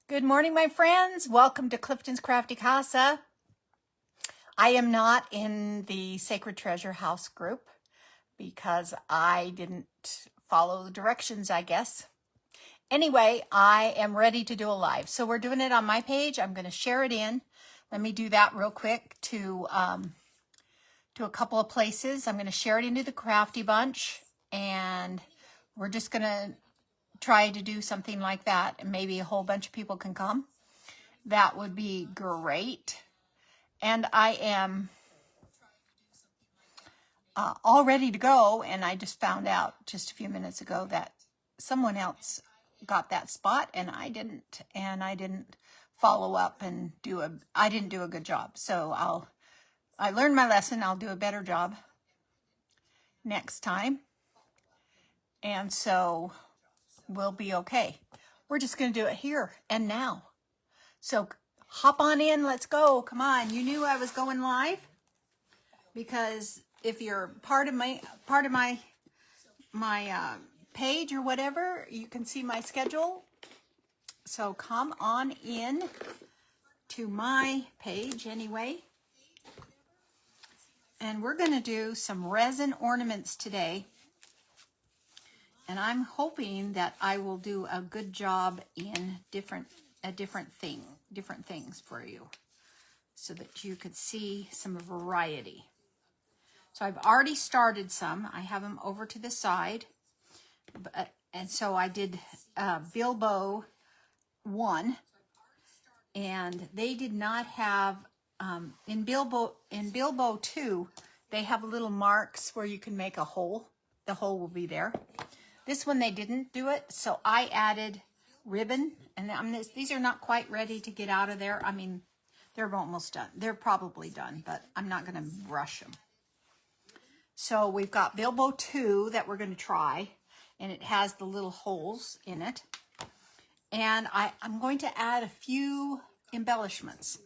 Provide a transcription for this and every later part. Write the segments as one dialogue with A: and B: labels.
A: Good morning, my friends. Welcome to Clifton's Crafty Casa. I am not in the Sacred Treasure House group because I didn't follow the directions, I guess. Anyway, I am ready to do a live. So we're doing it on my page. I'm going to share it in. Let me do that real quick to a couple of places. I'm going to share it into the Crafty Bunch, and we're just going to try to do something like that, and maybe a whole bunch of people can come. That would be great. And I am all ready to go. And I just found out just a few minutes ago that someone else got that spot and I didn't. And I didn't follow up and I didn't do a good job. So I learned my lesson. I'll do a better job next time. And so we'll be okay. We're just going to do it here and now. So hop on in. Let's go. Come on. You knew I was going live because if you're part of my page or whatever, you can see my schedule. So come on in to my page anyway. And we're going to do some resin ornaments today. And I'm hoping that I will do a good job in different things for you so that you could see some variety. So I've already started some. I have them over to the side. And so I did Bilbo 1. And they did not have, in Bilbo 2, they have little marks where you can make a hole. The hole will be there. This one they didn't do it, so I added ribbon. And these are not quite ready to get out of there. I mean, they're almost done. They're probably done, but I'm not going to rush them. So we've got Bilbo 2 that we're going to try, and it has the little holes in it. And I'm going to add a few embellishments.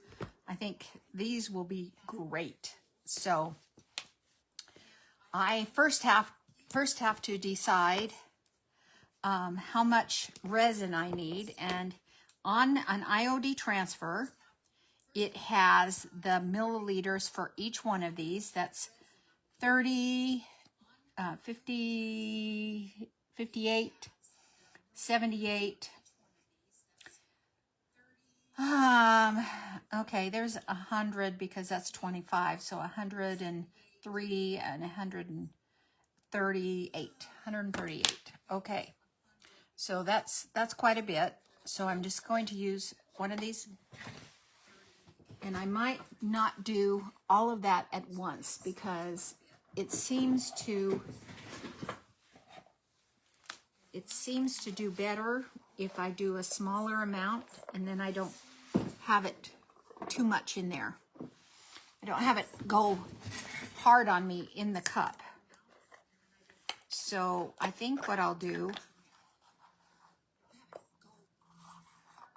A: I think these will be great. So I first have to decide how much resin I need. And on an IOD transfer, it has the milliliters for each one of these. That's 30, 50, 58, 78. Okay, there's 100 because that's 25. So 103 and 138. Okay. So that's quite a bit. So I'm just going to use one of these, and I might not do all of that at once because it seems to do better if I do a smaller amount and then I don't have it too much in there. I don't have it go hard on me in the cup. So I think what I'll do,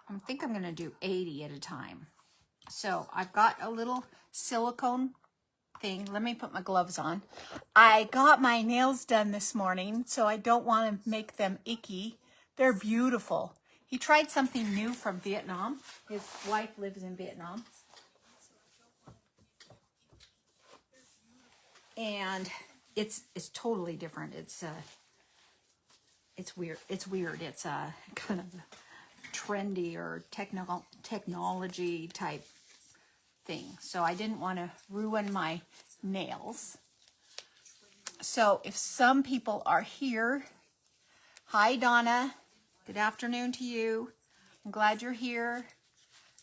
A: I think I'm going to do 80 at a time. So I've got a little silicone thing. Let me put my gloves on. I got my nails done this morning, so I don't want to make them icky. They're beautiful. He tried something new from Vietnam. His wife lives in Vietnam. And it's totally different. It's weird. It's weird. It's a kind of trendy or technology type thing. So I didn't want to ruin my nails. So if some people are here, hi Donna, good afternoon to you. I'm glad you're here.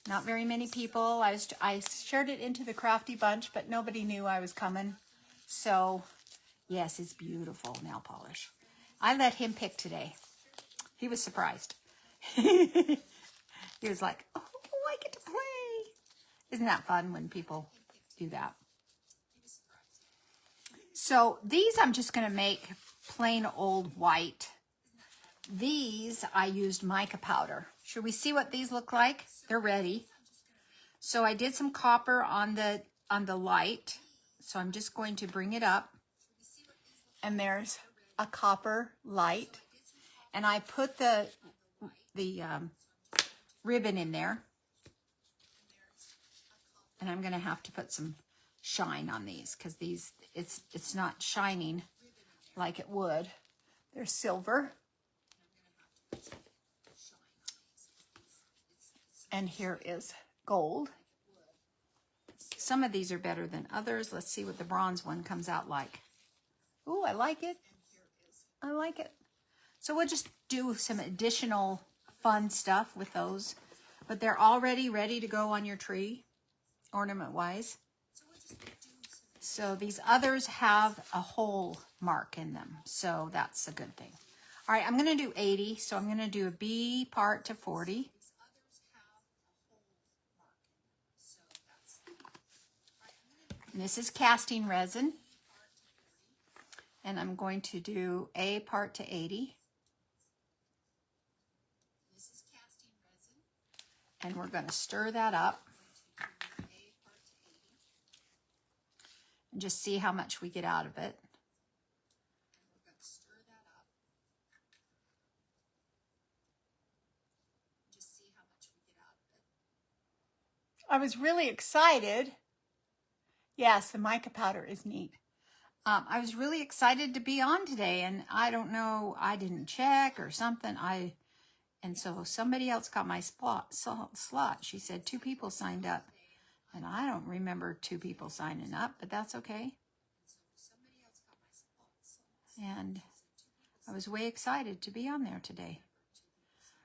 A: Not very many people. I shared it into the Crafty Bunch, but nobody knew I was coming. So yes, it's beautiful nail polish. I let him pick today. He was surprised. He was like, oh, I get to play. Isn't that fun when people do that? So these I'm just going to make plain old white. These I used mica powder. Should we see what these look like? They're ready. So I did some copper on the light. So I'm just going to bring it up. And there's a copper light. And I put the ribbon in there. And I'm going to have to put some shine on these because these, it's not shining like it would. They're silver. And here is gold. Some of these are better than others. Let's see what the bronze one comes out like. Ooh, I like it. I like it. So we'll just do some additional fun stuff with those. But they're already ready to go on your tree, ornament-wise. So these others have a hole mark in them. So that's a good thing. All right, I'm going to do 80. So I'm going to do a B part to 40. And this is casting resin. And I'm going to do A part to 80. And we're going to stir that up. And just see how much we get out of it. I was really excited. Yes, the mica powder is neat. I was really excited to be on today, and I don't know, I didn't check or something. And so somebody else got my slot. She said 2 people signed up, and I don't remember 2 people signing up, but that's okay. And I was way excited to be on there today.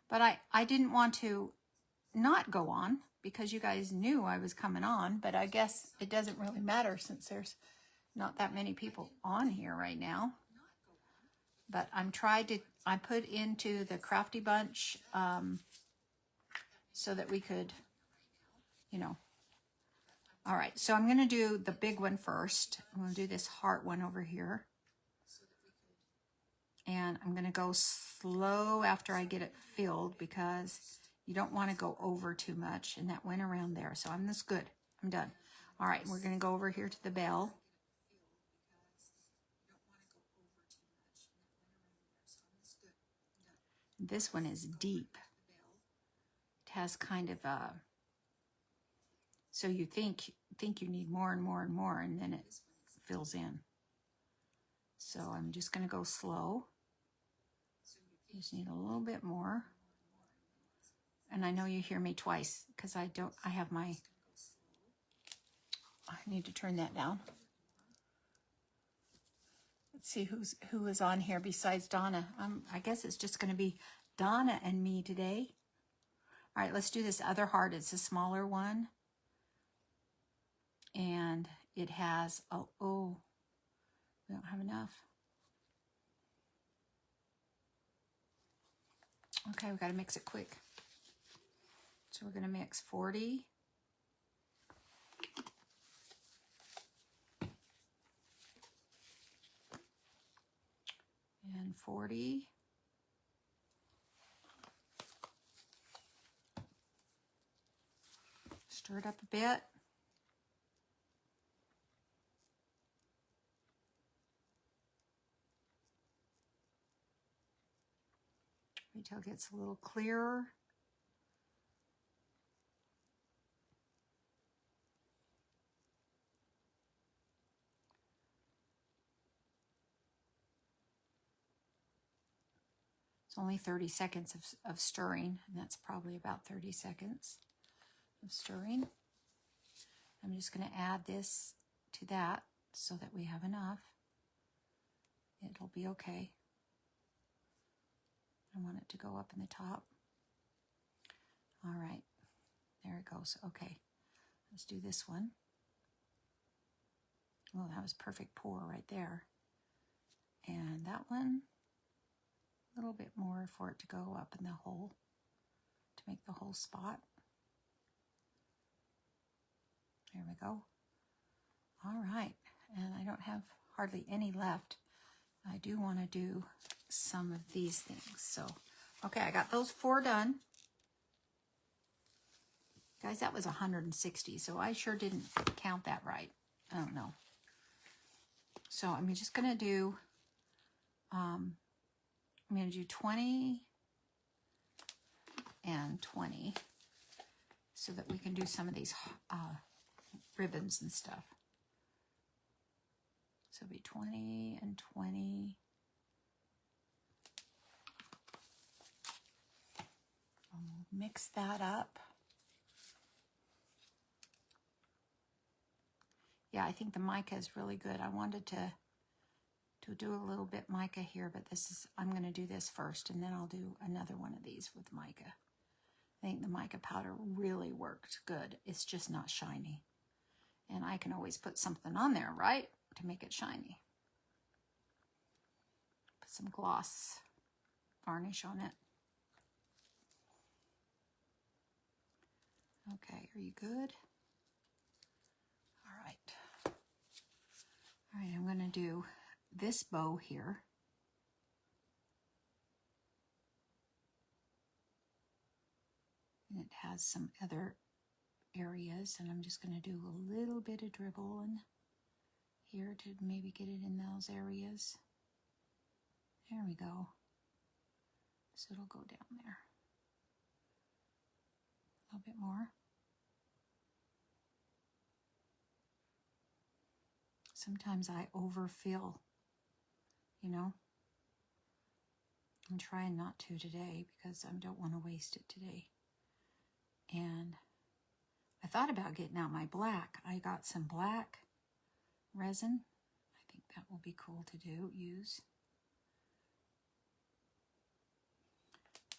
A: But I didn't want to not go on because you guys knew I was coming on, but I guess it doesn't really matter since there's not that many people on here right now. But I put into the Crafty Bunch so that we could, you know. All right, so I'm going to do the big one first. I'm going to do this heart one over here. And I'm going to go slow after I get it filled because you don't want to go over too much. And that went around there. So I'm this good. I'm done. All right, we're going to go over here to the bell. This one is deep. It has kind of a, so you think you need more and more and more, and then it fills in. So I'm just going to go slow. Just need a little bit more. And I know you hear me twice because I need to turn that down. Let's see who is on here besides Donna. I guess it's just going to be Donna and me today. All right, let's do this other heart. It's a smaller one. And it has, oh, we don't have enough. Okay, we've got to mix it quick. So we're going to mix 40. And 40. Stir it up a bit. Wait till it gets a little clearer. It's only 30 seconds of stirring, and that's probably about 30 seconds of stirring. I'm just going to add this to that so that we have enough. It'll be okay. I want it to go up in the top. All right, there it goes. Okay, let's do this one. Oh, that was perfect pour right there. And that one, a little bit more for it to go up in the hole, to make the whole spot. There we go. All right, and I don't have hardly any left. I do want to do some of these things. So, okay, I got those 4 done. Guys, that was 160, so I sure didn't count that right. I don't know. So I'm just going to do, I'm going to do 20 and 20. so that we can do some of these ribbons and stuff. So it'll be 20 and 20. I'll mix that up. Yeah, I think the mica is really good. I wanted to do a little bit mica here, but I'm going to do this first, and then I'll do another one of these with mica. I think the mica powder really worked good. It's just not shiny. And I can always put something on there, right, to make it shiny. Put some gloss varnish on it. Okay, are you good? All right. All right, I'm going to do this bow here. And it has some other areas, and I'm just going to do a little bit of dribble in here to maybe get it in those areas. There we go. So it'll go down there. A little bit more. Sometimes I overfill, you know. I'm trying not to today because I don't want to waste it today. And I thought about getting out my black. I got some black resin. I think that will be cool to use.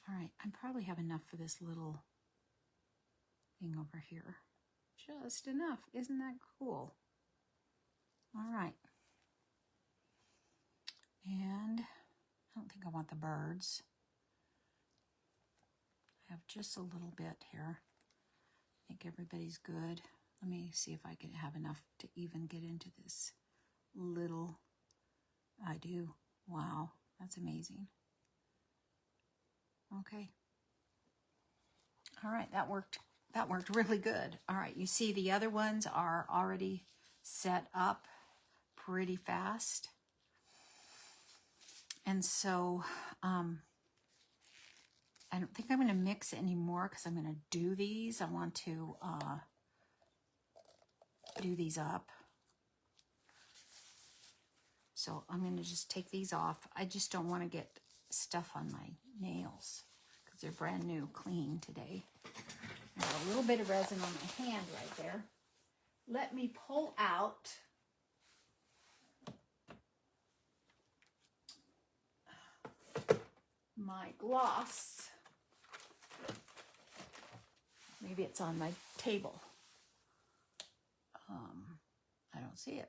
A: All right, I probably have enough for this little thing over here. Just enough. Isn't that cool? All right. And I don't think I want the birds. I have just a little bit here. I think everybody's good. Let me see if I can have enough to even get into this little. I do. Wow, that's amazing. Okay. All right, that worked. That worked really good. All right, you see the other ones are already set up pretty fast. And so I don't think I'm going to mix anymore because I'm going to do these. I want to do these up. So I'm going to just take these off. I just don't want to get stuff on my nails because they're brand new, clean today. I have a little bit of resin on my hand right there. Let me pull out my gloss. Maybe it's on my table. I don't see it.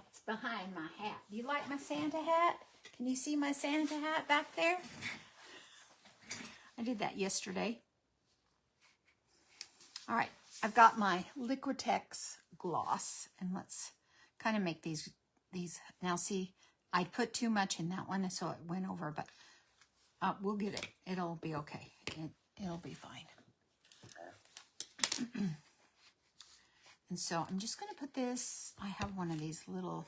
A: It's behind my hat. Do you like my Santa hat? Can you see my Santa hat back there? I did that yesterday. All right, I've got my Liquitex gloss, and let's kind of make these. Now see, I put too much in that one, so it went over, but we'll get it. It'll be okay. It'll be fine. And so I'm just going to put this. I have one of these little.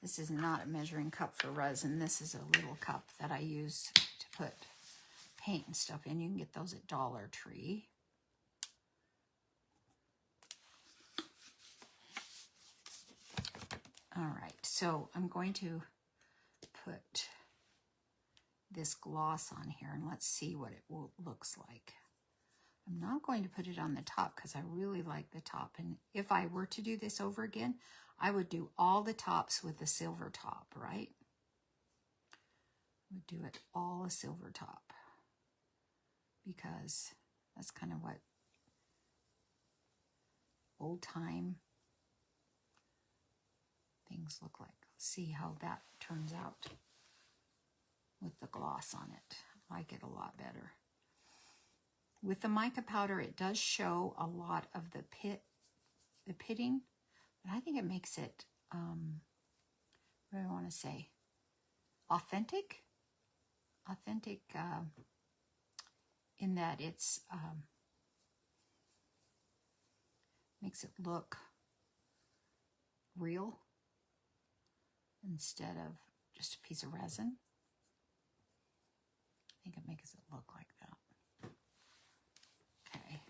A: This is not a measuring cup for resin. This is a little cup that I use to put paint and stuff in. You can get those at Dollar Tree. All right, so I'm going to put this gloss on here, and let's see what it looks like. I'm not going to put it on the top because I really like the top, and if I were to do this over again, I would do all the tops with the silver top, right? I would do it all a silver top because that's kind of what old time things look like. Let's see how that turns out with the gloss on it. I like it a lot better. With the mica powder, it does show a lot of the pitting, but I think it makes it, what do I want to say, authentic in that it's, makes it look real instead of just a piece of resin. I think it makes it look like that. Okay.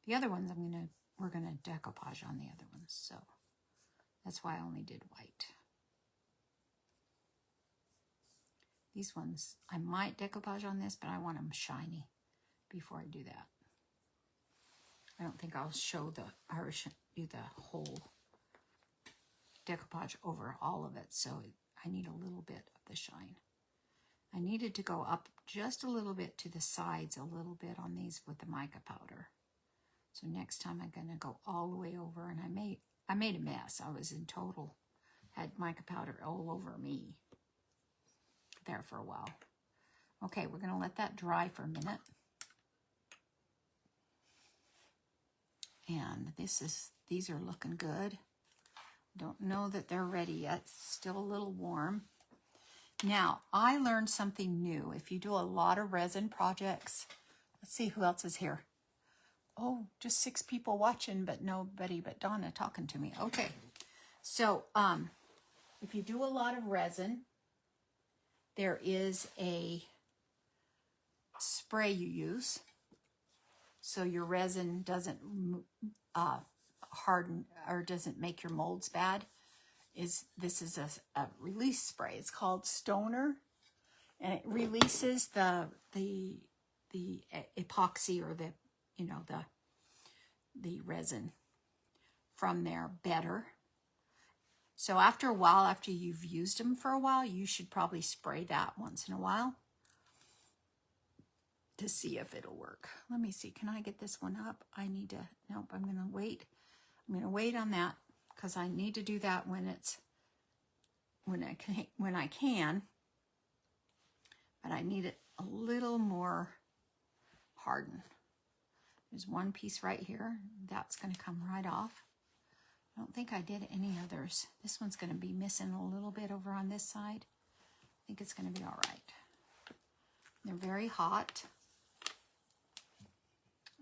A: The other ones we're gonna decoupage on the other ones, so that's why I only did white. These ones, I might decoupage on this, but I want them shiny before I do that. I don't think I'll do the whole decoupage over all of it, so I need a little bit of the shine. I needed to go up just a little bit to the sides, a little bit on these with the mica powder. So next time I'm going to go all the way over, and I made a mess. I was in total, had mica powder all over me there for a while. Okay, we're going to let that dry for a minute. And these are looking good. Don't know that they're ready yet. Still a little warm. Now, I learned something new. If you do a lot of resin projects, let's see who else is here. Oh, just 6 people watching, but nobody but Donna talking to me. Okay. So, if you do a lot of resin, there is a spray you use so your resin doesn't harden or doesn't make your molds bad. This is a release spray. It's called Stoner, and it releases the epoxy or the resin from there better. So after a while, after you've used them for a while, you should probably spray that once in a while to see if it'll work. Let me see. Can I get this one up? Nope, I'm going to wait. I'm going to wait on that because I need to do that when I can, but I need it a little more hardened. There's one piece right here. That's going to come right off. I don't think I did any others. This one's going to be missing a little bit over on this side. I think it's going to be all right. They're very hot.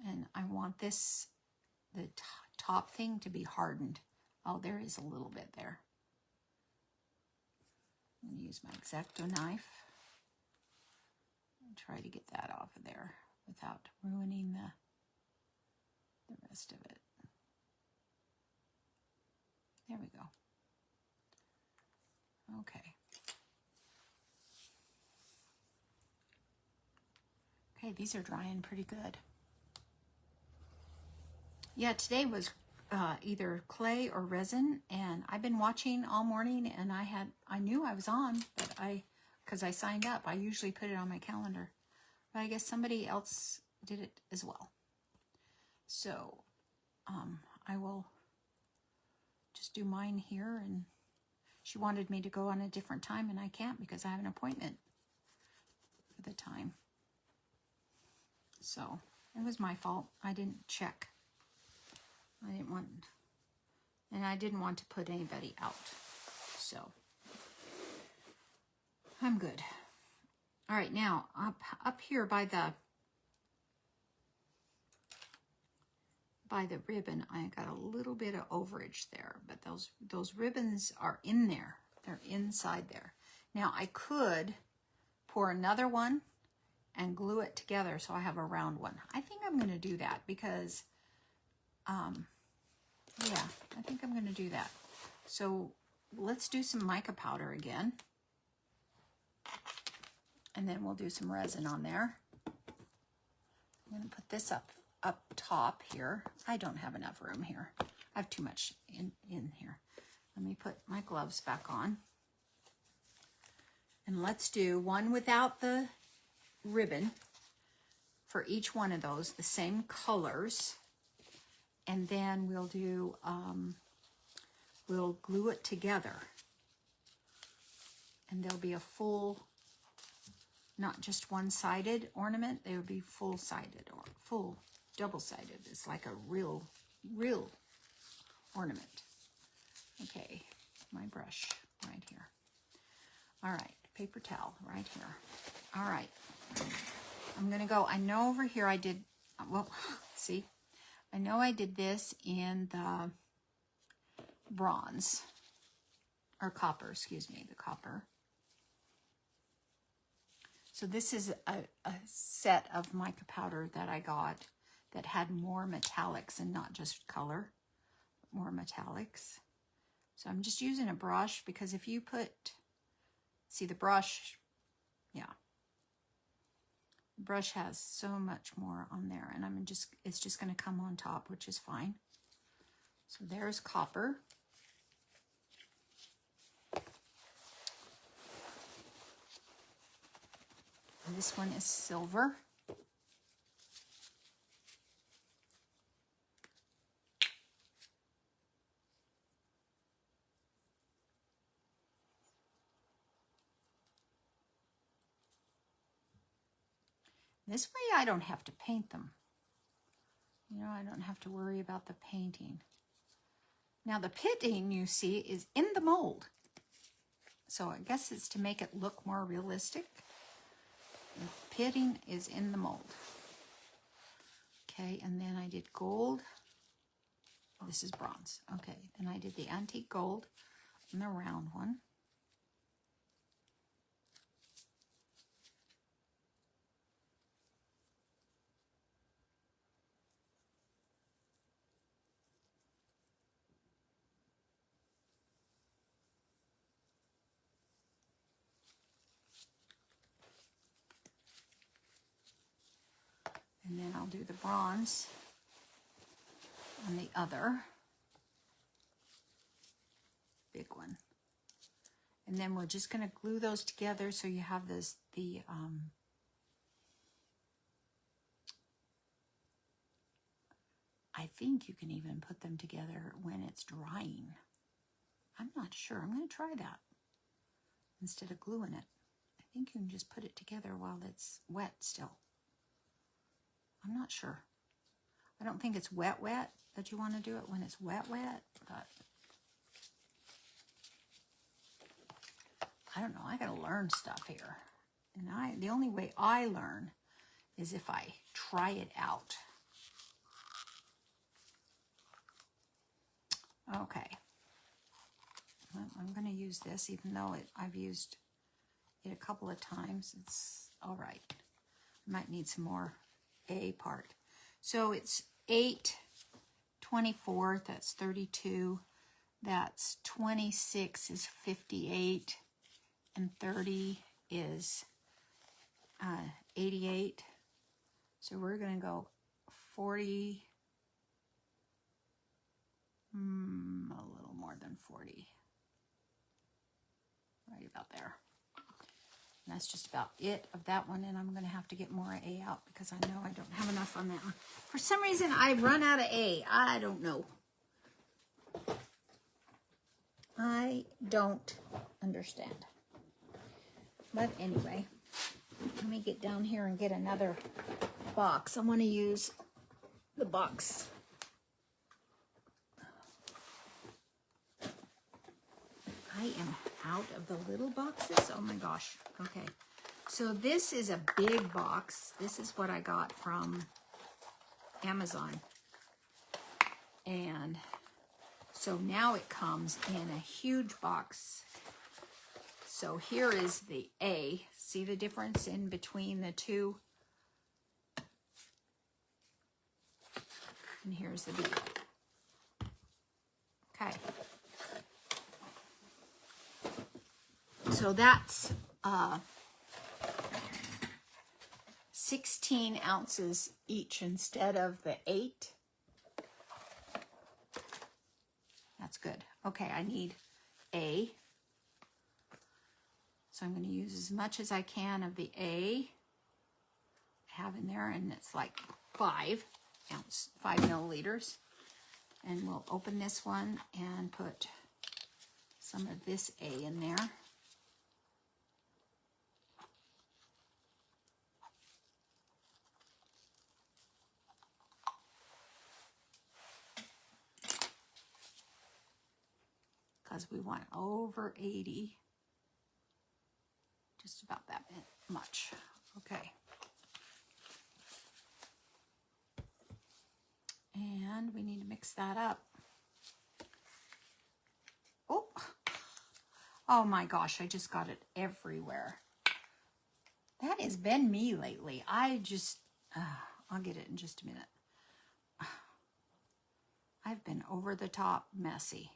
A: And I want the top thing to be hardened. Oh, there is a little bit there. I'm going to use my X-Acto knife and try to get that off of there without ruining the rest of it. There we go. Okay. Okay, these are drying pretty good. Yeah, today was either clay or resin, and I've been watching all morning, and I knew I was on, but because I signed up, I usually put it on my calendar, but I guess somebody else did it as well. So I will just do mine here, and she wanted me to go on a different time, and I can't because I have an appointment for the time. So it was my fault. I didn't check. I didn't want to put anybody out. So I'm good. All right, now up here by the ribbon, I got a little bit of overage there, but those ribbons are in there. They're inside there. Now I could pour another one and glue it together so I have a round one. I think I'm going to do that because, yeah, I think I'm going to do that. So let's do some mica powder again. And then we'll do some resin on there. I'm going to put this up top here. I don't have enough room here. I have too much in here. Let me put my gloves back on. And let's do one without the ribbon for each one of those, the same colors. And then we'll do, we'll glue it together. And there'll be a full, not just one-sided ornament, they would be full-sided or full double-sided. It's like a real ornament. Okay, my brush right here. All right, paper towel right here. All right, I'm gonna go, I know over here I did, well, see, I know I did this in the bronze, or copper, excuse me, the copper. So this is a set of mica powder that I got that had more metallics and not just color, more metallics. So I'm just using a brush because if you put, see the brush, yeah. The brush has so much more on there, and it's just going to come on top, which is fine. So there's copper. And this one is silver. This way I don't have to paint them. You know, I don't have to worry about the painting. Now the pitting, you see, is in the mold. So I guess it's to make it look more realistic. The pitting is in the mold. Okay, and then I did gold. This is bronze. Okay, then I did the antique gold and the round one. And then I'll do the bronze on the other big one. And then we're just going to glue those together so you have this, I think you can even put them together when it's drying. I'm not sure. I'm going to try that instead of gluing it. I think you can just put it together while it's wet still. I'm not sure. I don't think it's wet that you want to do it when it's wet, but I don't know. I got to learn stuff here. And the only way I learn is if I try it out. Okay. I'm going to use this, even though I've used it a couple of times. It's all right. I might need some more A part. So it's 8/24, that's 32. That's 26 is 58. And 30 is 88. So we're going to go 40, a little more than 40. Right about there. And that's just about it of that one, and I'm going to have to get more A out because I know I don't have enough on that one. For some reason, I run out of A. I don't know. I don't understand. But anyway, let me get down here and get another box. I want to use the box. I am out of the little boxes. Oh my gosh. Okay. So this is a big box. This is what I got from Amazon. And so now it comes in a huge box. So here is the A. See the difference in between the two? And here's the B. Okay. So that's 16 ounces each instead of the 8. That's good. Okay, I need A. So I'm going to use as much as I can of the A I have in there, and it's like 5 milliliters. And we'll open this one and put some of this A in there. Because we want over 80. Just about that much. Okay. And And we need to mix that up. Oh, oh my gosh, I just got it everywhere. That has been me lately. I just, I'll get it in just a minute. I've been over the top messy.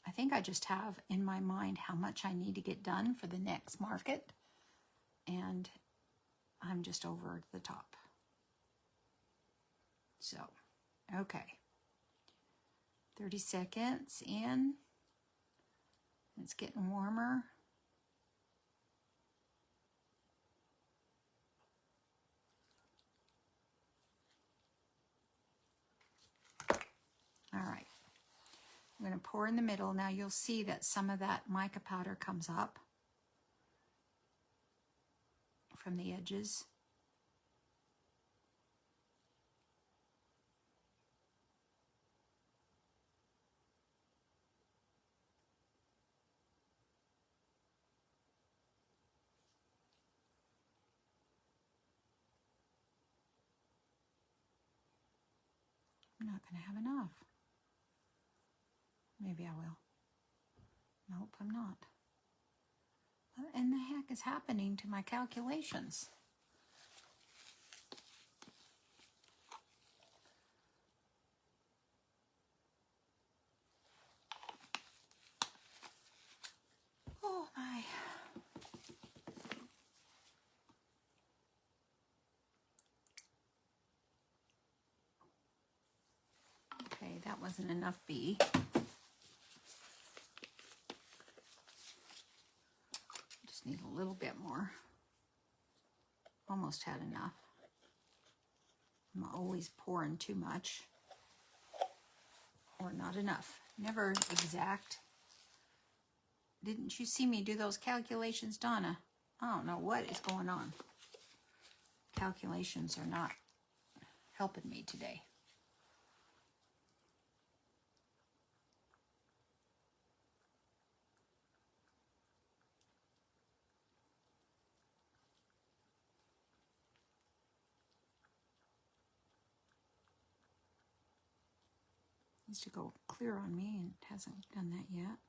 A: I think I just have in my mind how much I need to get done for the next market. And I'm just over the top. So, okay. 30 seconds in. It's getting warmer. All right. I'm going to pour in the middle. Now you'll see that some of that mica powder comes up from the edges. I'm not going to have enough. Maybe I will. Nope, I'm not. What in the heck is happening to my calculations? Oh my. Okay, that wasn't enough B. Just need a little bit more. Almost had enough. I'm always pouring too much or not enough. Never exact. Didn't you see me do those calculations, Donna? I don't know what is going on. Calculations are not helping me today. Needs to go clear on me, and it hasn't done that yet.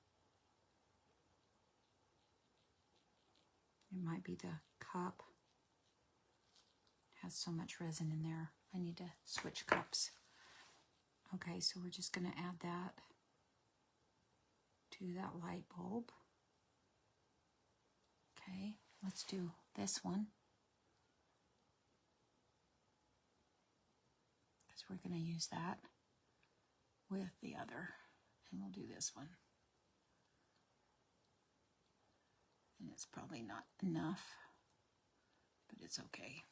A: It might be the cup. It has so much resin in there. I need to switch cups. Okay, so we're just going to add that to that light bulb. Okay, let's do this one. Because we're going to use that with the other. And we'll do this one. And it's probably not enough, but it's okay.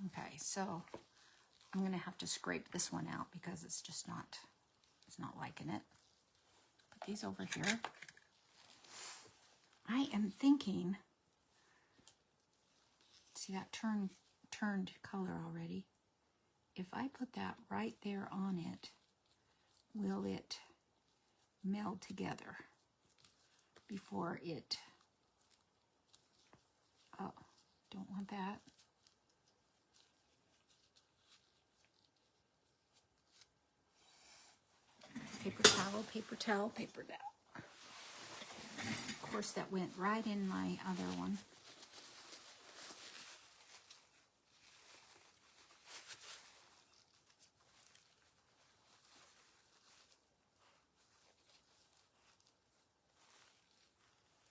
A: Okay, so I'm going to have to scrape this one out because it's just not, it's not liking it. Put these over here. I am thinking, see that turned color already? If I put that right there on it, will it meld together before it, oh, don't want that. Paper towel, paper towel, paper towel. Of course, that went right in my other one.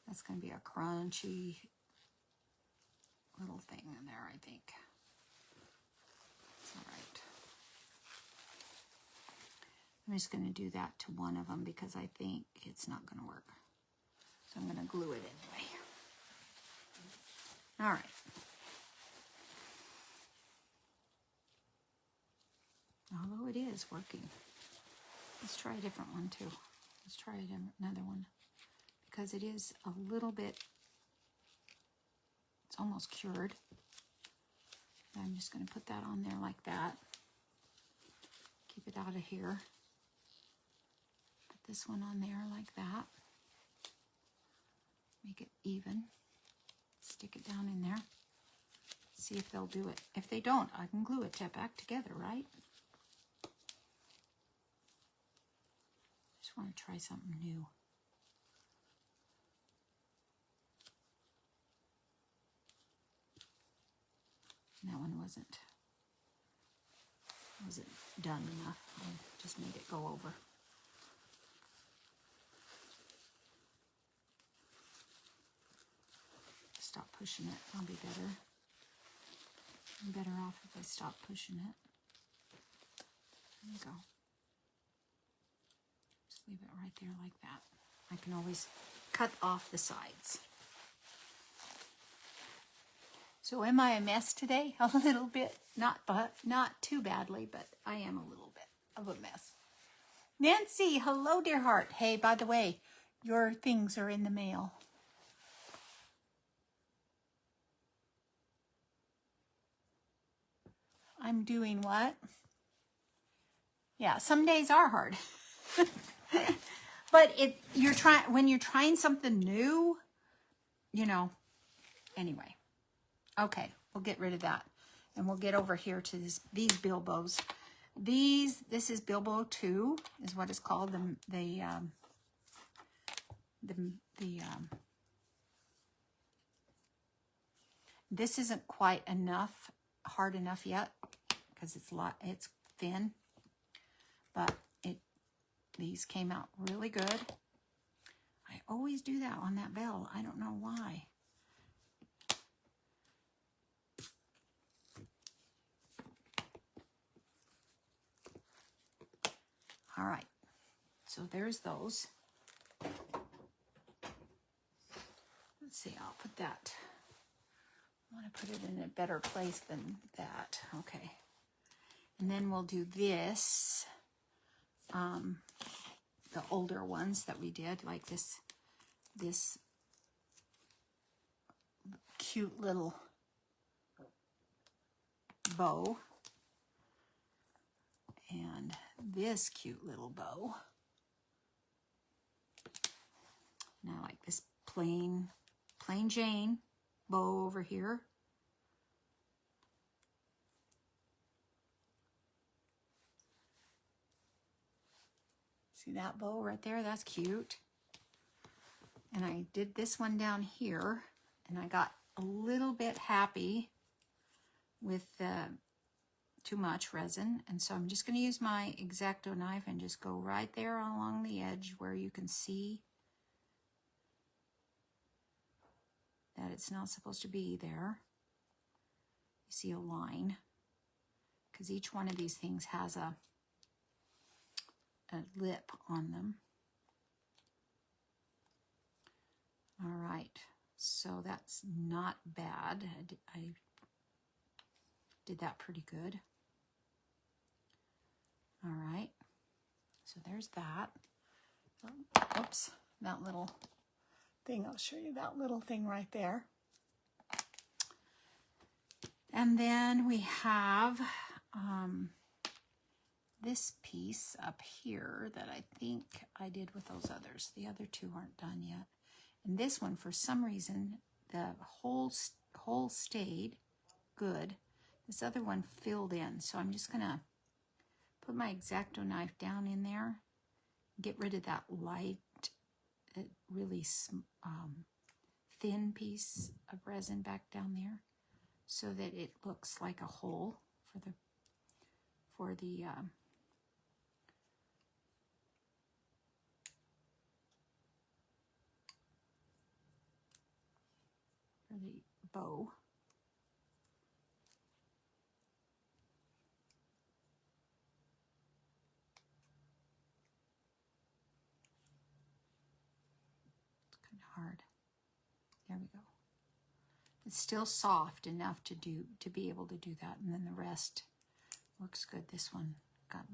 A: That's going to be a crunchy little thing in there, I think. It's all right. I'm just going to do that to one of them because I think it's not going to work. So I'm going to glue it anyway. All right. Although it is working. Let's try a different one too. Let's try another one. Because it is a little bit, it's almost cured. I'm just going to put that on there like that. Keep it out of here. Put this one on there like that. Make it even. Stick it down in there. See if they'll do it. If they don't, I can glue it back together, right? Just want to try something new. That one wasn't done enough. I just made it go over. Stop pushing it. I'll be better. I'm better off if I stop pushing it. There you go. Just leave it right there like that. I can always cut off the sides. So am I a mess today? A little bit. Not too badly, but I am a little bit of a mess. Nancy, hello, dear heart. Hey, by the way, your things are in the mail. I'm doing what? Yeah, some days are hard. But when you're trying something new, you know, anyway. Okay, we'll get rid of that. And we'll get over here to these Bilbos. This is Bilbo 2, is what it's called. This isn't quite hard enough yet, because it's thin. But these came out really good. I always do that on that bell. I don't know why. All right, so there's those. Let's see, I'll put that. I want to put it in a better place than that. Okay. And then we'll do this. The older ones that we did, like this cute little bow. And this cute little bow. Now like this plain Jane bow over here. See that bow right there? That's cute. And I did this one down here, and I got a little bit happy with too much resin, and so I'm just going to use my X-Acto knife and just go right there along the edge where you can see that it's not supposed to be there. You see a line, because each one of these things has a lip on them. All right, so that's not bad. I did that pretty good. All right, so there's that. Oh, oops, that little thing. I'll show you that little thing right there. And then we have this piece up here that I think I did with those others. The other two aren't done yet. And this one, for some reason, the hole stayed good. This other one filled in. So I'm just going to put my X-Acto knife down in there, get rid of that light, really thin piece of resin back down there, so that it looks like a hole for the bow. It's kind of hard. There we go. It's still soft enough to be able to do that, and then the rest works good. This one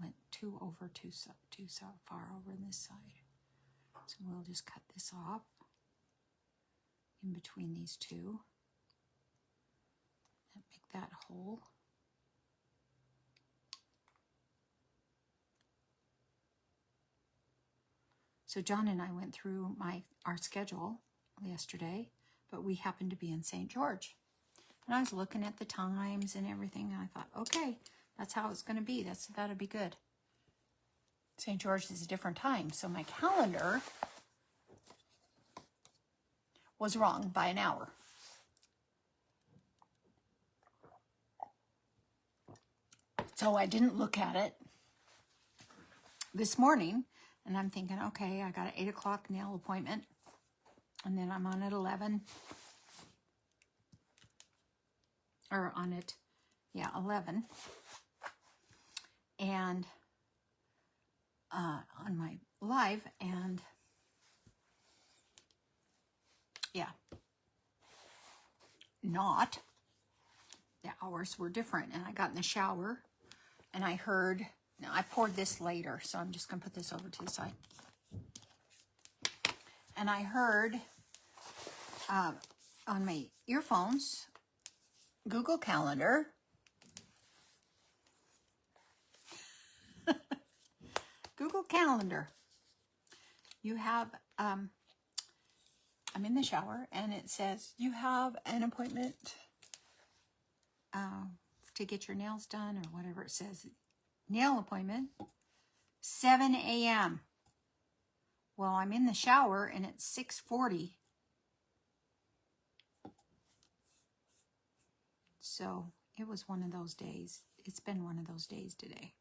A: went too far over on this side, so we'll just cut this off in between these two and make that hole. So John and I went through our schedule yesterday, but we happened to be in St. George. And I was looking at the times and everything, and I thought, okay, that's how it's going to be. That'll be good. St. George is a different time, so my calendar was wrong by an hour. So I didn't look at it this morning, and I'm thinking, okay, I got an 8 o'clock nail appointment, and then I'm on at 11, or on at, 11, and on my live, and not. The hours were different, and I got in the shower, and I heard, now I poured this later, so I'm just going to put this over to the side. And I heard on my earphones, Google Calendar, Google Calendar, you have, I'm in the shower, and it says, you have an appointment to get your nails done, or whatever it says. Nail appointment, 7 a.m. Well, I'm in the shower, and it's 6:40. So it was one of those days. It's been one of those days today.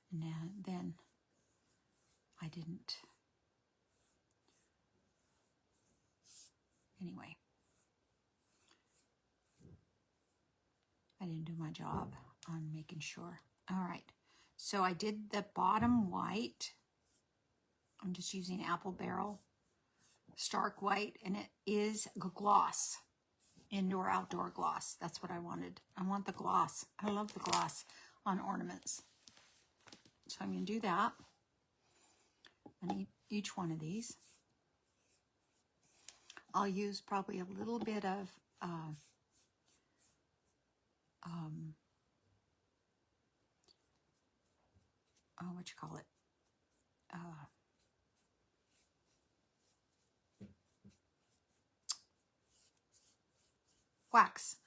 A: And then I didn't. Anyway, I didn't do my job on making sure. All right, so I did the bottom white. I'm just using Apple Barrel Stark White, and it is a gloss, indoor outdoor gloss. That's what I wanted. I want the gloss. I love the gloss on ornaments. So I'm going to do that on each one of these. I'll use probably a little bit of what you call it? Wax.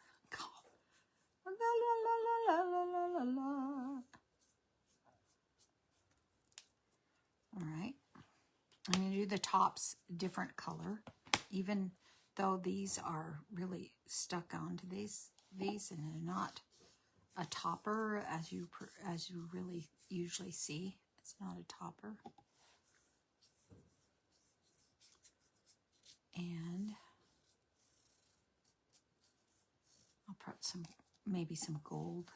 A: All right. I'm going to do the tops different color, even though these are really stuck onto these and they're not a topper as you really usually see. It's not a topper. And I'll put maybe some gold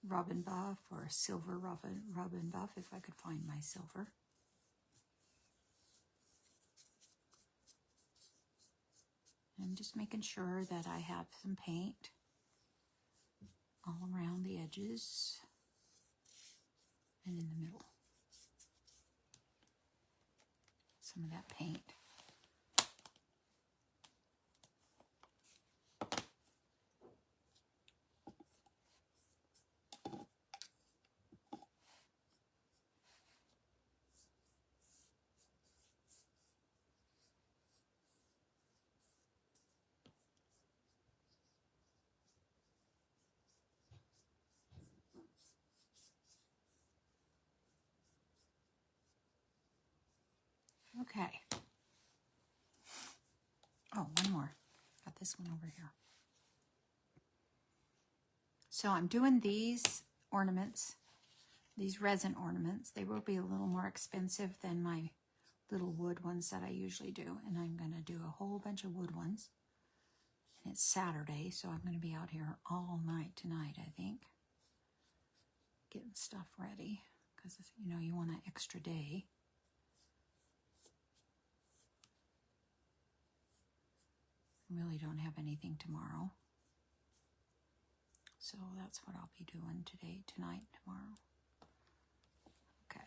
A: rub and buff, or silver rub and buff if I could find my silver. I'm just making sure that I have some paint all around the edges and in the middle. Some of that paint. Okay. Oh, one more. Got this one over here. So I'm doing these ornaments, these resin ornaments. They will be a little more expensive than my little wood ones that I usually do. And I'm going to do a whole bunch of wood ones. And it's Saturday, so I'm going to be out here all night tonight, I think. Getting stuff ready, because, you know, you want an extra day. I really don't have anything tomorrow. So that's what I'll be doing today, tonight, tomorrow. Okay.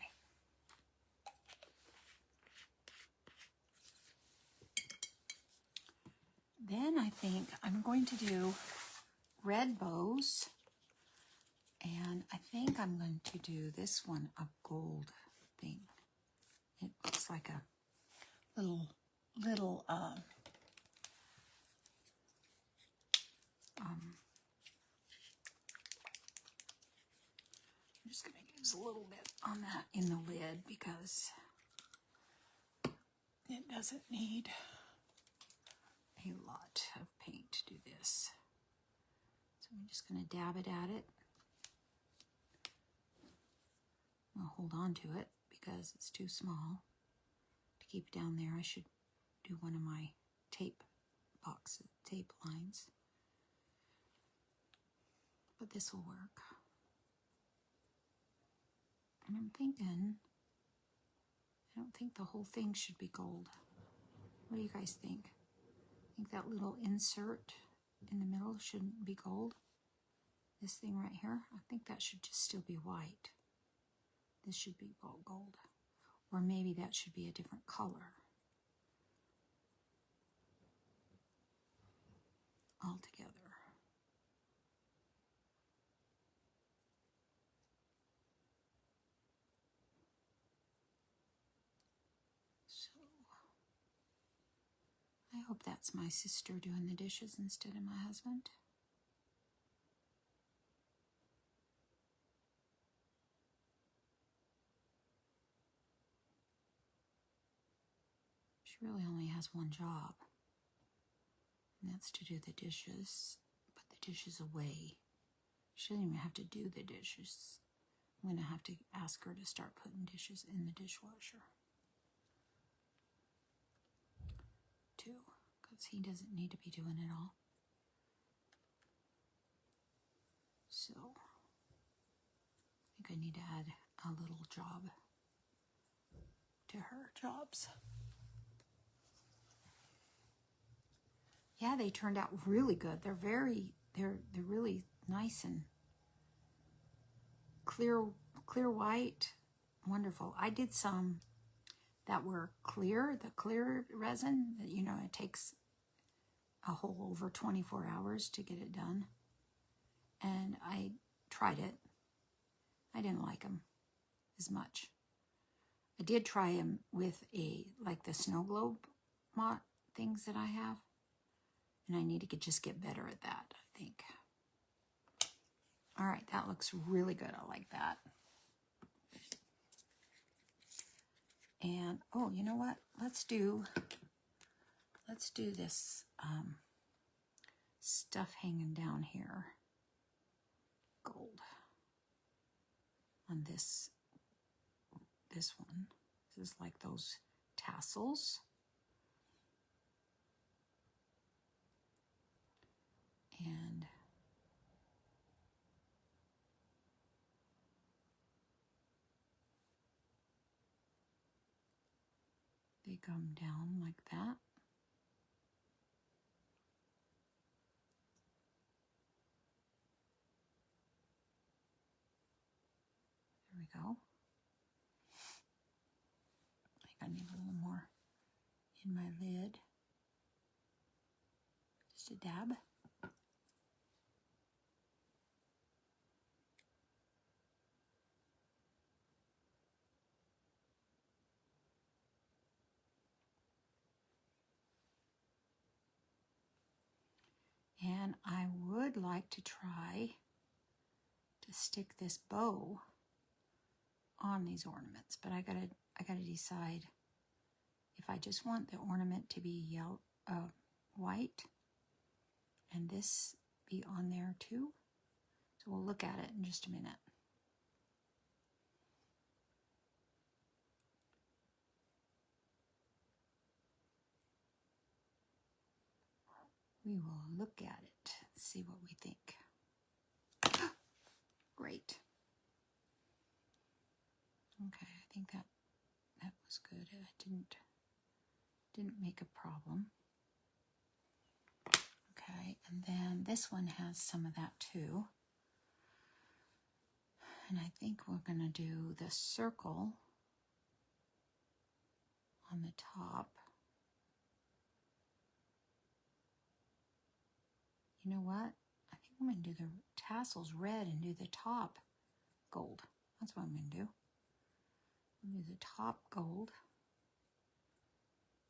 A: Then I think I'm going to do red bows. And I think I'm going to do this one, a gold thing. It looks like a little just going to use a little bit on that in the lid because it doesn't need a lot of paint to do this. So I'm just going to dab it at it. I'll hold on to it because it's too small to keep down there. I should do one of my tape boxes, tape lines. But this will work. And I'm thinking, I don't think the whole thing should be gold. What do you guys think? I think that little insert in the middle shouldn't be gold. This thing right here, I think that should just still be white. This should be gold. Or maybe that should be a different color altogether. So, I hope that's my sister doing the dishes instead of my husband. She really only has one job, and that's to do the dishes, put the dishes away. She doesn't even have to do the dishes. I'm going to have to ask her to start putting dishes in the dishwasher, too, because he doesn't need to be doing it all. So, I think I need to add a little job to her jobs. Yeah, they turned out really good. They're really nice and clear white. Wonderful. I did some that were clear, the clear resin. You know, it takes a whole over 24 hours to get it done. And I tried it. I didn't like them as much. I did try them with like the snow globe things that I have. And I need to just get better at that, I think. All right, that looks really good. I like that. And, oh, you know what? Let's do this stuff hanging down here. Gold. On this one. This is like those tassels. And they come down like that. There we go. I think I need a little more in my lid. Just a dab. And I would like to try to stick this bow on these ornaments, but I gotta decide if I just want the ornament to be white, and this be on there too. So we'll look at it in just a minute. We will look at it, see what we think. Great. Okay, I think that was good. It didn't make a problem. Okay, and then this one has some of that too. And I think we're gonna do the circle on the top. You know what? I think I'm gonna do the tassels red and do the top gold. That's what I'm gonna do. I'm gonna do the top gold.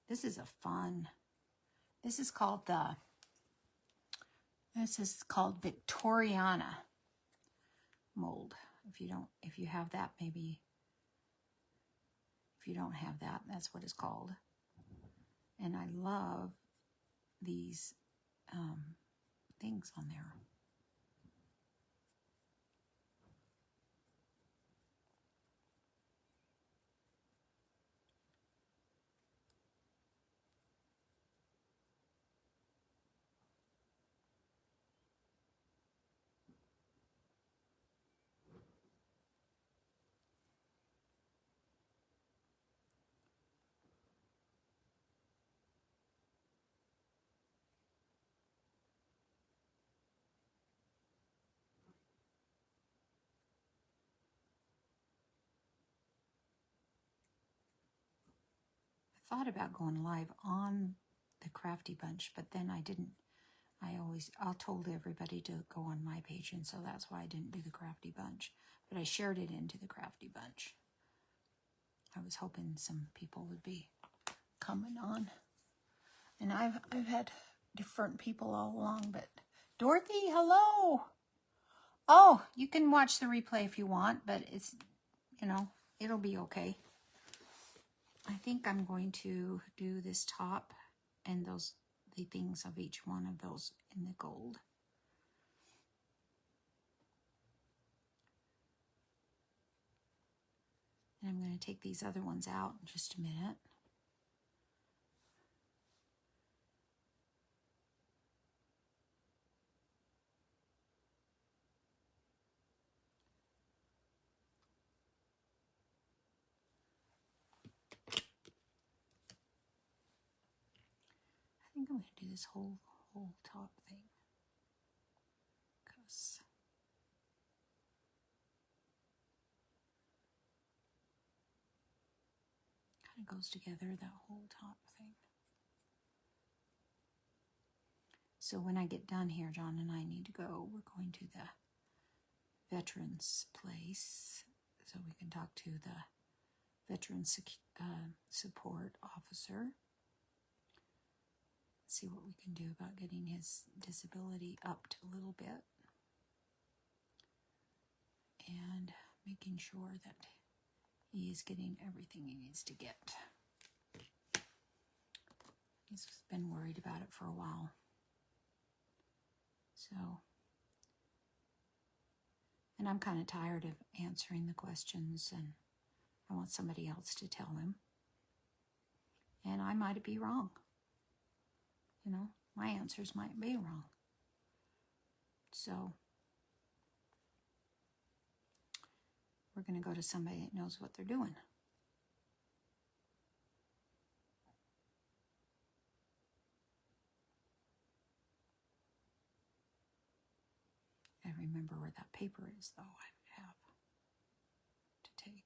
A: This is a fun, this is called Victoriana mold. if you have that, maybe if you don't have that, that's what it's called. And I love these things on there. I thought about going live on the Crafty Bunch, but then I didn't. I told everybody to go on my page, and so that's why I didn't do the Crafty Bunch. But I shared it into the Crafty Bunch. I was hoping some people would be coming on. And I've had different people all along, but Dorothy, hello. Oh, you can watch the replay if you want, but it's, it'll be okay. I think I'm going to do this top and the things of each one of those in the gold. And I'm going to take these other ones out in just a minute. I think I'm going to do this whole top thing, because it kind of goes together, that whole top thing. So when I get done here, John and I need to go. We're going to the veterans place so we can talk to the veteran support officer. See what we can do about getting his disability upped a little bit and making sure that he is getting everything he needs to get. He's been worried about it for a while. So, and I'm kind of tired of answering the questions, and I want somebody else to tell him. And I might be wrong. My answers might be wrong. So, we're going to go to somebody that knows what they're doing. I remember where that paper is, though, I have to take.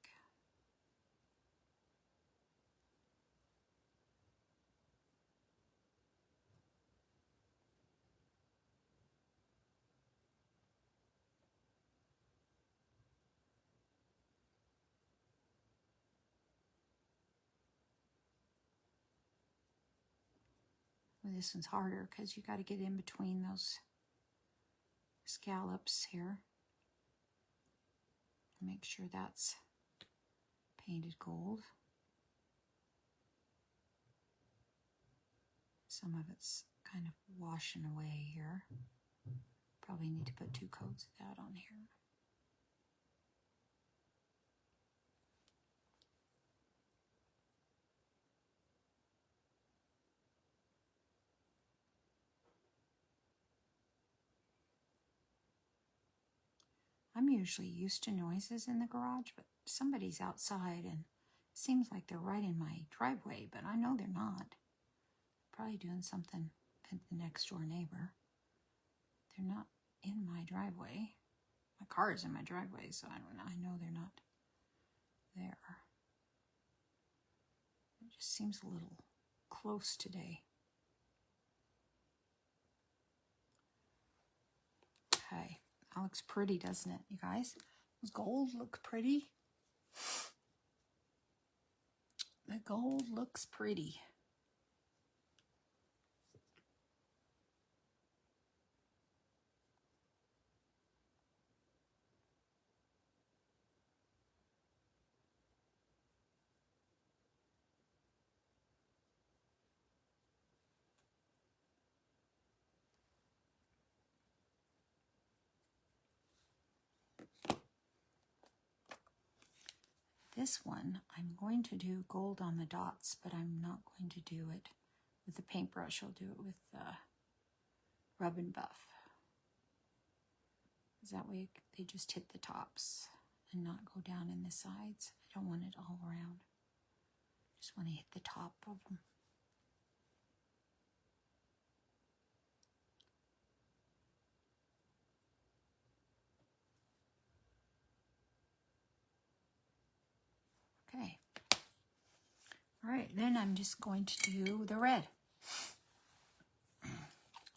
A: Well, this one's harder because you got to get in between those scallops here. Make sure that's painted gold. Some of it's kind of washing away here. Probably need to put 2 coats of that on here. I'm usually used to noises in the garage, but somebody's outside and it seems like they're right in my driveway, but I know they're not. Probably doing something at the next door neighbor. They're not in my driveway. My car is in my driveway, so I don't know. I know they're not there. It just seems a little close today. Okay, that looks pretty, doesn't it, you guys? Those gold look pretty. The gold looks pretty. This one, I'm going to do gold on the dots, but I'm not going to do it with the paintbrush. I'll do it with Rub and Buff. Because that way they just hit the tops and not go down in the sides. I don't want it all around. Just want to hit the top of them. Okay. All right, then I'm just going to do the red.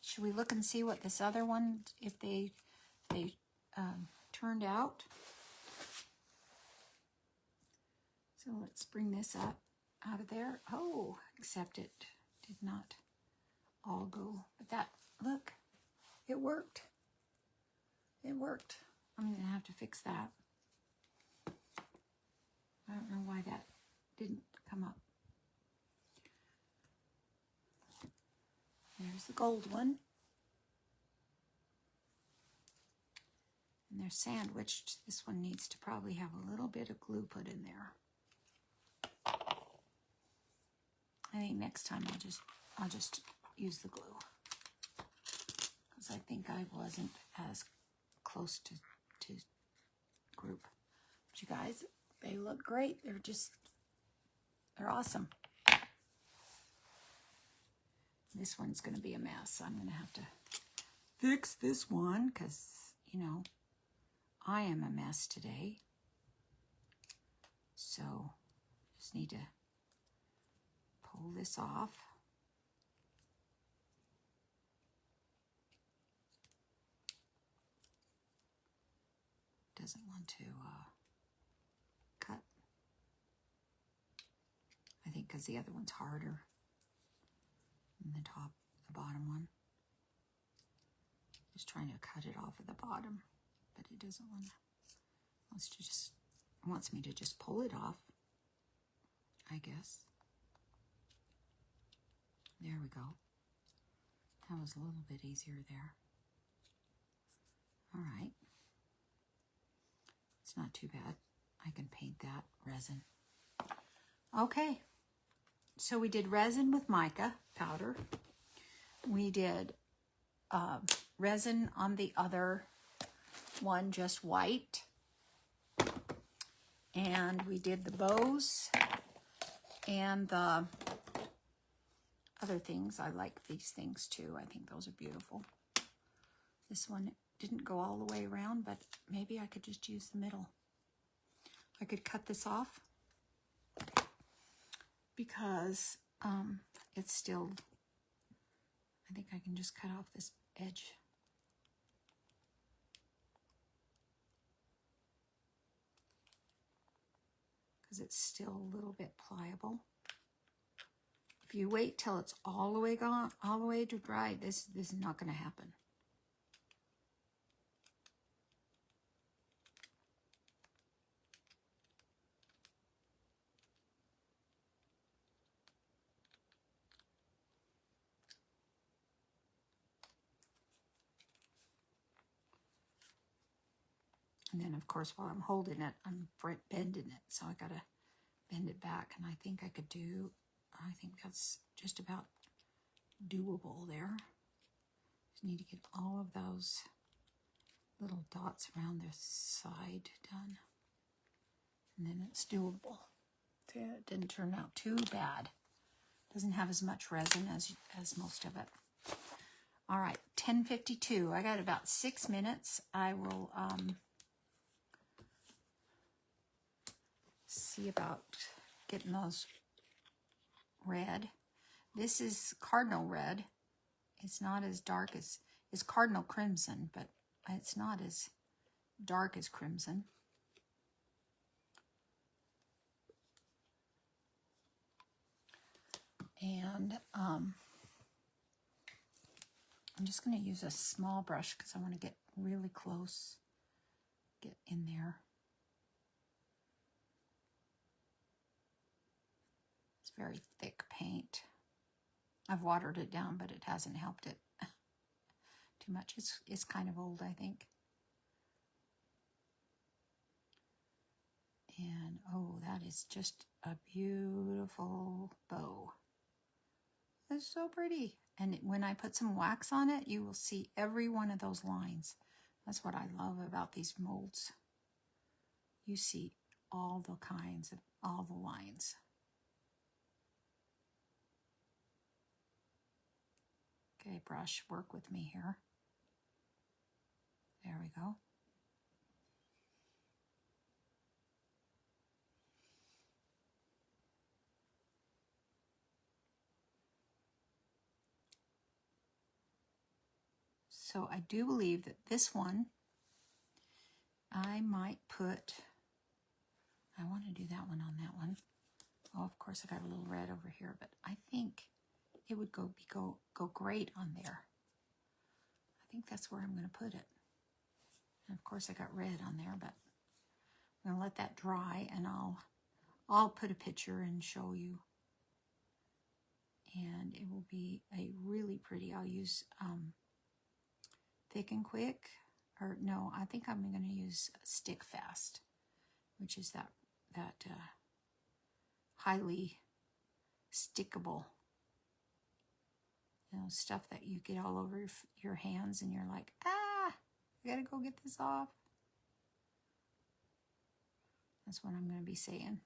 A: Should we look and see what this other one, if they turned out? So let's bring this up out of there. Oh, except it did not all go. But that, look, it worked. It worked. I'm going to have to fix that. I don't know why that didn't come up. There's the gold one. And they're sandwiched. This one needs to probably have a little bit of glue put in there. I think next time I'll just use the glue. Because I think I wasn't as close to group. But you guys, they look great. They're awesome. This one's going to be a mess. I'm going to have to fix this one because, you know, I am a mess today. So, just need to pull this off. Doesn't want to cut. I think because the other one's harder than the bottom one. Just trying to cut it off at the bottom, but it doesn't want to. Wants me to just pull it off, I guess. There we go. That was a little bit easier there. All right. It's not too bad. I can paint that resin. Okay. So we did resin with mica powder. We did resin on the other one, just white. And we did the bows and the other things. I like these things too. I think those are beautiful. This one didn't go all the way around, but maybe I could just use the middle. I could cut this off because it's still, I think I can just cut off this edge. Because it's still a little bit pliable. If you wait till it's all the way gone, all the way to dry, this is not going to happen. And then, of course, while I'm holding it, I'm bending it. So I got to bend it back. And I think I think that's just about doable there. Just need to get all of those little dots around the side done. And then it's doable. It didn't turn out too bad. Doesn't have as much resin as most of it. All right, 10:52. I got about 6 minutes. I will see about getting those red. This is cardinal red. It's not as dark as, it's cardinal crimson, but it's not as dark as crimson. And I'm just going to use a small brush because I want to get really close, get in there. It's very thick paint. I've watered it down, but it hasn't helped it too much. It's kind of old, I think. And oh, that is just a beautiful bow. It's so pretty. And when I put some wax on it, you will see every one of those lines. That's what I love about these molds. You see all the kinds of, all the lines. Okay, brush, work with me here. There we go. So I do believe that this one, I might put, I want to do that one on that one. Oh, of course I got a little red over here, but I think it would go great on there. I think that's where I'm going to put it. And of course I got red on there, but I'm going to let that dry, and I'll put a picture and show you. And it will be a really pretty, I'll use Thick and Quick, or no, I think I'm going to use Stick Fast, which is that highly stickable, you know, stuff that you get all over your hands and you're like, ah, I gotta go get this off. That's what I'm going to be saying.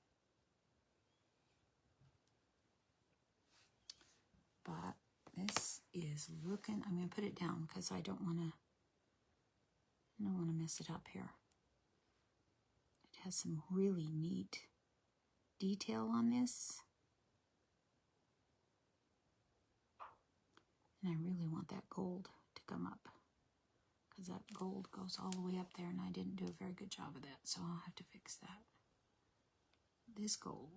A: But this is looking, I'm going to put it down because I don't want to mess it up here. It has some really neat detail on this. And I really want that gold to come up, because that gold goes all the way up there and I didn't do a very good job of that, so I'll have to fix that. This gold,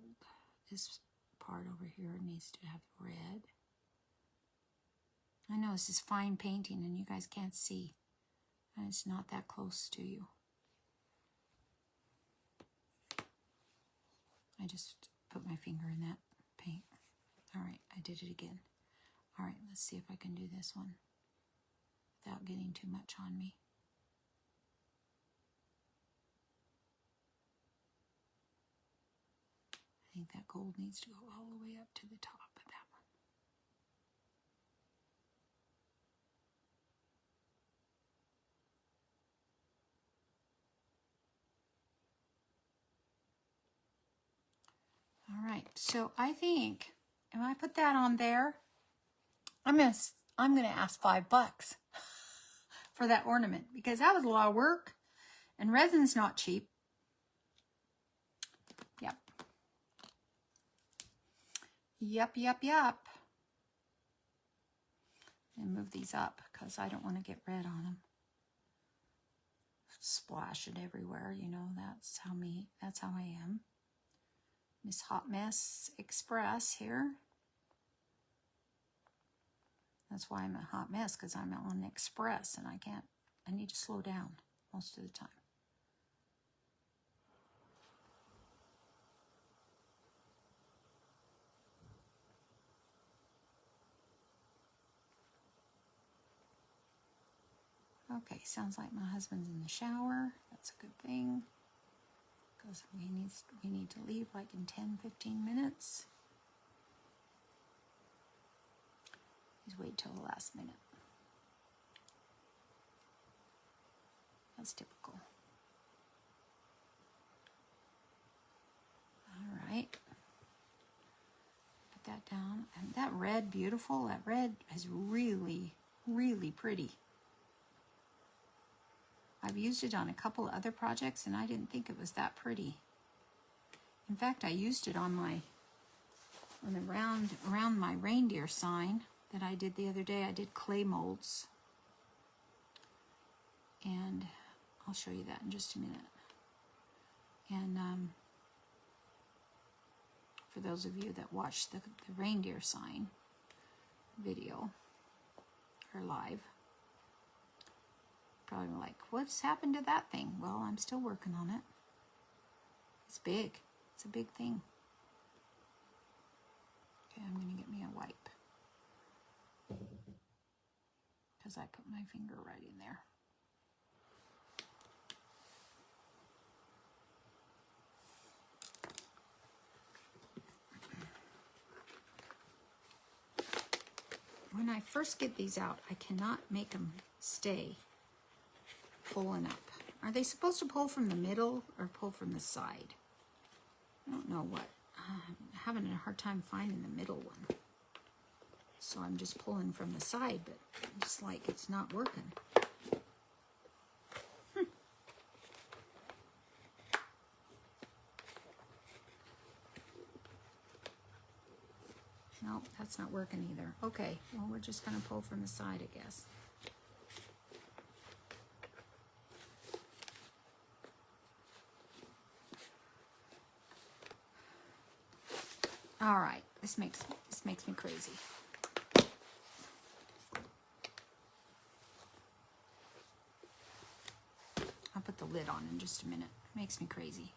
A: this part over here needs to have red. I know this is fine painting and you guys can't see, and it's not that close to you. I just put my finger in that paint. All right, I did it again. All right, let's see if I can do this one without getting too much on me. I think that gold needs to go all the way up to the top of that one. All right, so I think if I put that on there, I'm gonna ask $5 for that ornament, because that was a lot of work, and resin's not cheap. Yep. Yep. And move these up because I don't want to get red on them. Splash it everywhere, you know, that's how I am. Miss Hot Mess Express here. That's why I'm a hot mess, because I'm on Express and I need to slow down most of the time. Okay, sounds like my husband's in the shower. That's a good thing, because we need to leave like in 10-15 minutes. He's waited till the last minute. That's typical. All right. Put that down. And that red, beautiful. That red is really, really pretty. I've used it on a couple other projects and I didn't think it was that pretty. In fact, I used it on around my reindeer sign that I did the other day. I did clay molds. And I'll show you that in just a minute. And for those of you that watched the reindeer sign video or live, probably like, what's happened to that thing? Well, I'm still working on it. It's big. It's a big thing. Okay, I'm going to get me a wipe, because I put my finger right in there. I first get these out, I cannot make them stay pulling up. Are they supposed to pull from the middle or pull from the side? I don't know what. I'm having a hard time finding the middle one. So I'm just pulling from the side, but just like it's not working. Nope, that's not working either. Okay, well, we're just going to pull from the side, I guess. All right, this makes me crazy. I'll put the lid on in just a minute. It makes me crazy.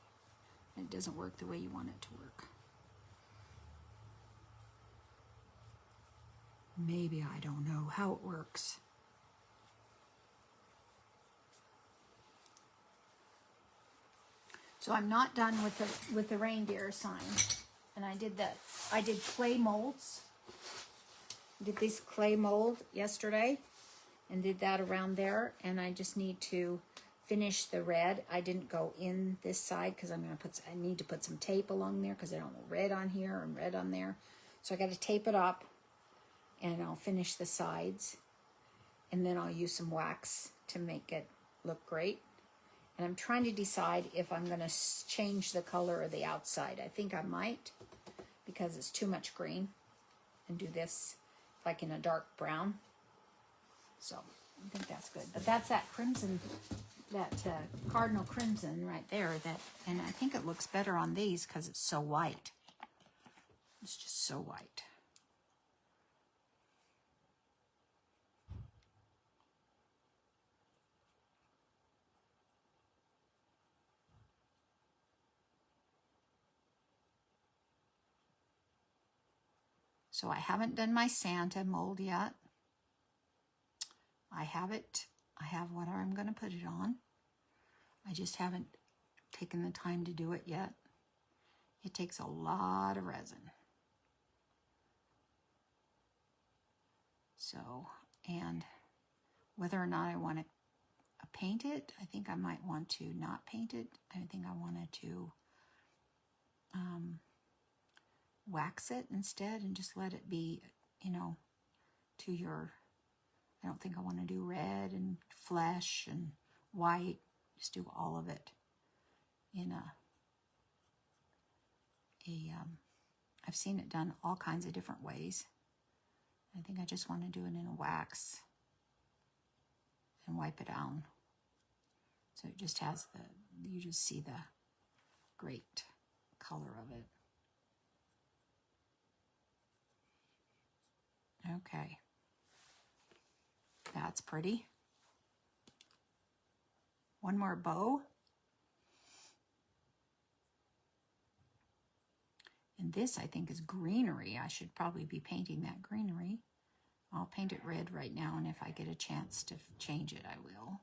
A: It doesn't work the way you want it to work. Maybe I don't know how it works. So I'm not done with the reindeer sign. And I did clay molds. Did this clay mold yesterday and did that around there, and I just need to finish the red. I didn't go in this side because I need to put some tape along there because I don't know red on here and red on there. So I got to tape it up, and I'll finish the sides, and then I'll use some wax to make it look great. And I'm trying to decide if I'm going to change the color of the outside. I think I might, because it's too much green, and do this like in a dark brown. So I think that's good. But that's that crimson, that cardinal crimson right there. And I think it looks better on these because it's so white. It's just so white. So I haven't done my Santa mold yet. I have it. I have what I'm going to put it on. I just haven't taken the time to do it yet. It takes a lot of resin. So, and whether or not I want to paint it, I think I might want to not paint it. I think I wanted to wax it instead and just let it be, to your, I don't think I want to do red and flesh and white. Just do all of it in I've seen it done all kinds of different ways. I think I just want to do it in a wax and wipe it down. So it just has you just see the great color of it. Okay. That's pretty. One more bow. And this, I think, is greenery. I should probably be painting that greenery. I'll paint it red right now, and if I get a chance to change it, I will.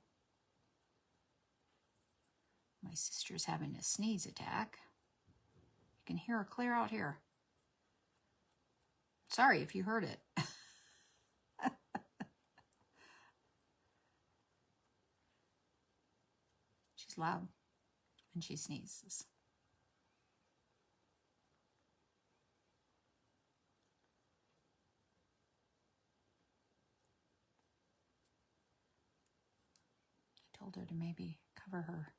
A: My sister's having a sneeze attack. You can hear her clear out here. Sorry if you heard it. She's loud when she sneezes. I told her to maybe cover her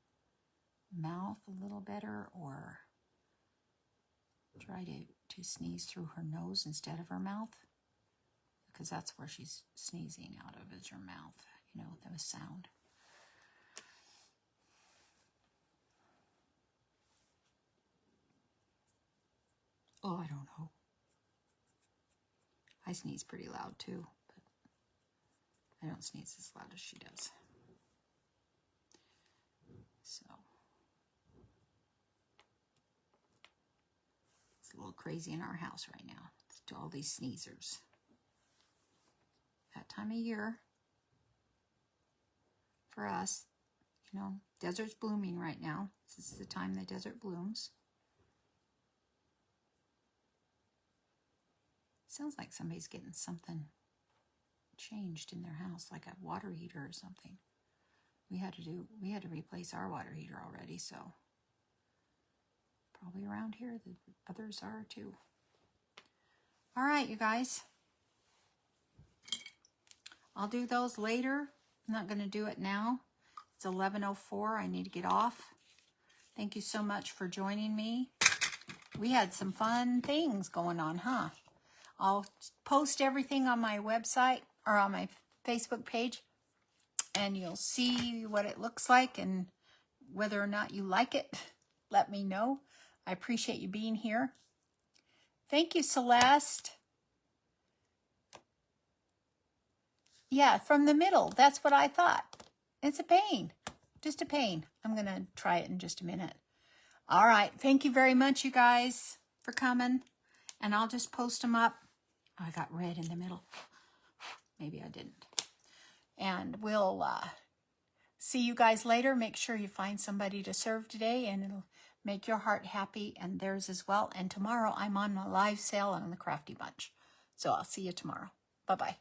A: mouth a little better, or try to sneeze through her nose instead of her mouth, because that's where she's sneezing out of, is her mouth, the sound. Oh, I don't know. I sneeze pretty loud too, but I don't sneeze as loud as she does. So it's a little crazy in our house right now to all these sneezers. That time of year for us, desert's blooming right now. This is the time the desert blooms. Sounds like somebody's getting something changed in their house, like a water heater or something. We had to replace our water heater already, so probably around here the others are too. All right, you guys. I'll do those later. I'm not going to do it now. It's 11:04. I need to get off. Thank you so much for joining me. We had some fun things going on, huh? I'll post everything on my website or on my Facebook page, and you'll see what it looks like, and whether or not you like it, let me know. I appreciate you being here. Thank you, Celeste. Yeah, from the middle. That's what I thought. It's a pain. Just a pain. I'm going to try it in just a minute. All right. Thank you very much, you guys, for coming. And I'll just post them up. Oh, I got red in the middle. Maybe I didn't. And we'll see you guys later. Make sure you find somebody to serve today, and it'll make your heart happy and theirs as well. And tomorrow I'm on my live sale on the Crafty Bunch. So I'll see you tomorrow. Bye-bye.